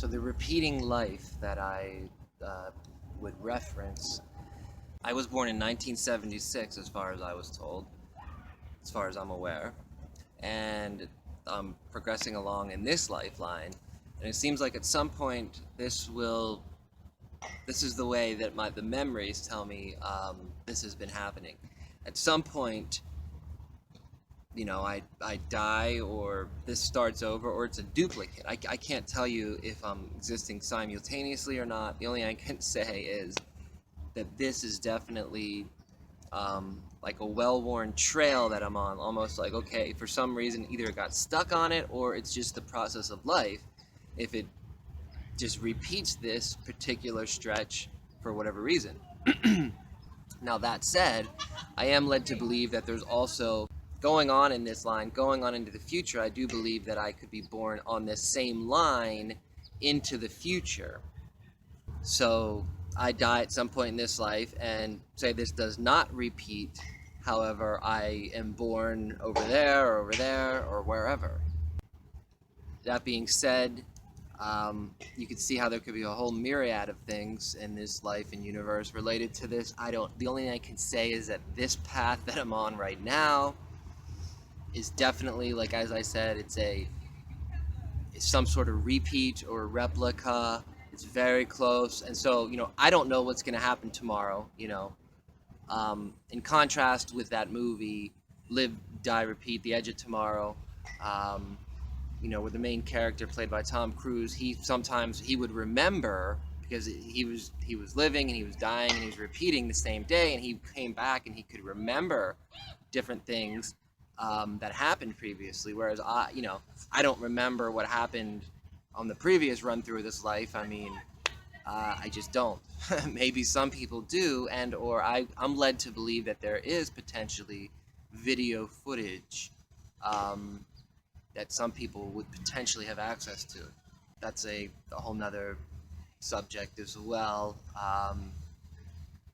So the repeating life that I would reference, I was born in 1976, as far as I was told, as far as I'm aware, and I'm progressing along in this lifeline, and it seems like at some point this is the way that the memories tell me this has been happening. At some point, I die, or this starts over, or it's a duplicate. I can't tell you if I'm existing simultaneously or not. The only thing I can say is that this is definitely like a well-worn trail that I'm on, almost like, okay, for some reason, either it got stuck on it or it's just the process of life. If it just repeats this particular stretch for whatever reason. Now, that said, I am led to believe that there's also going on in this line, going on into the future. I do believe that I could be born on this same line into the future. So I die at some point in this life, and say this does not repeat. However, I am born over there, or wherever. That being said, you can see how there could be a whole myriad of things in this life and universe related to this. The only thing I can say is that this path that I'm on right now is definitely, like, as I said, it's some sort of repeat or replica. It's very close. And so, I don't know what's going to happen tomorrow, in contrast with that movie, Live, Die, Repeat, The Edge of Tomorrow, where the main character played by Tom Cruise, sometimes he would remember, because he was living and he was dying and he was repeating the same day, and he came back and he could remember different things that happened previously, whereas I don't remember what happened on the previous run through of this life. I mean, I just don't. Maybe some people do, or I'm led to believe that there is potentially video footage that some people would potentially have access to. That's a whole nother subject as well.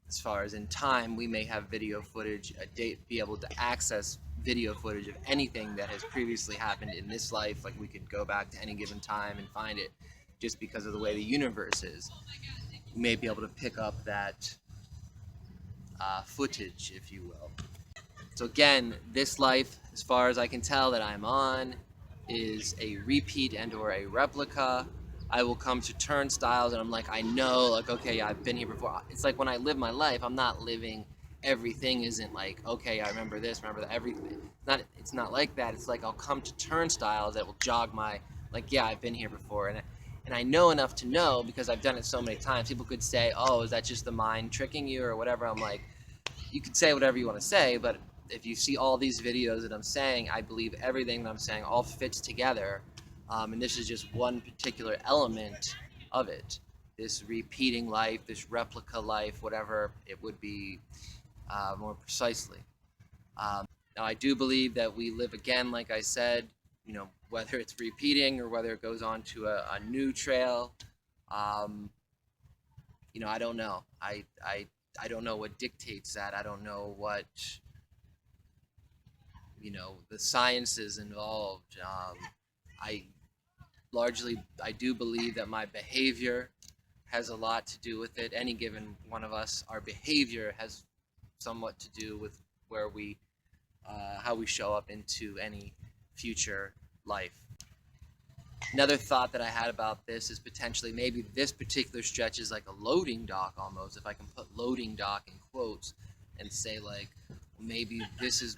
As far as in time, we may have video footage, be able to access video footage of anything that has previously happened in this life. Like, we could go back to any given time and find it, just because of the way the universe is. We may be able to pick up that footage, if you will. So again, this life, as far as I can tell that I'm on, is a repeat and or a replica. I will come to turnstiles and I'm like, I know, like, okay, I've been here before. It's like when I live my life, I'm not living, everything isn't like, okay, I remember this, remember that, everything. It's not like that. It's like I'll come to turnstiles that will jog my, like, yeah, I've been here before. And I know enough to know, because I've done it so many times. People could say, oh, is that just the mind tricking you or whatever? I'm like, you could say whatever you want to say, but if you see all these videos that I'm saying, I believe everything that I'm saying all fits together, and this is just one particular element of it. This repeating life, this replica life, whatever it would be more precisely. Now, I do believe that we live again, like I said, whether it's repeating or whether it goes on to a new trail. I don't know. I don't know what dictates that. I don't know what the sciences involved. I do believe that my behavior has a lot to do with it. Any given one of us, our behavior has somewhat to do with where how we show up into any future life. Another thought that I had about this is potentially maybe this particular stretch is like a loading dock almost, if I can put loading dock in quotes, and say, like, maybe this is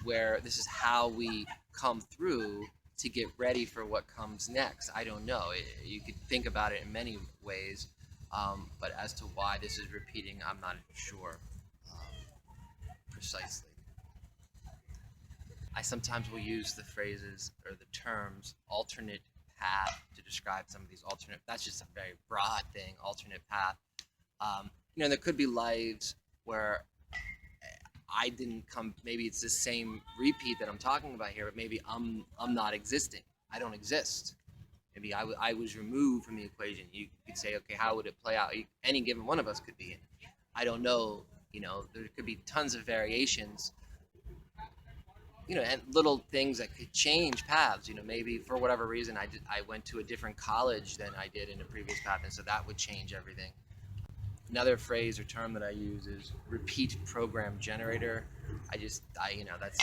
how we come through to get ready for what comes next. I don't know. You could think about it in many ways, but as to why this is repeating, I'm not sure precisely. I sometimes will use the phrases or the terms alternate path to describe some of these that's just a very broad thing, alternate path. There could be lives where I didn't come, maybe it's the same repeat that I'm talking about here, but maybe I'm not existing. I don't exist. Maybe I was removed from the equation. You could say, okay, how would it play out? Any given one of us could be in. I don't know. There could be tons of variations and little things that could change paths. Maybe for whatever reason I went to a different college than I did in a previous path, and so that would change everything. Another phrase or term that I use is repeat program generator. That's,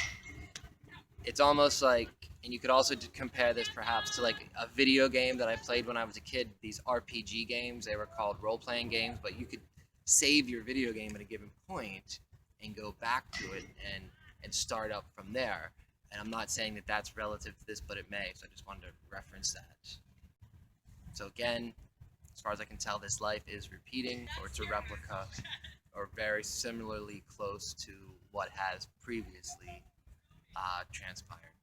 it's almost like, and you could also compare this perhaps to like a video game that I played when I was a kid. These RPG games, they were called role-playing games, but you could save your video game at a given point and go back to it and start up from there. And I'm not saying that that's relative to this, but it may. So I just wanted to reference that. So again, as far as I can tell, this life is repeating, or it's a replica, or very similarly close to what has previously transpired.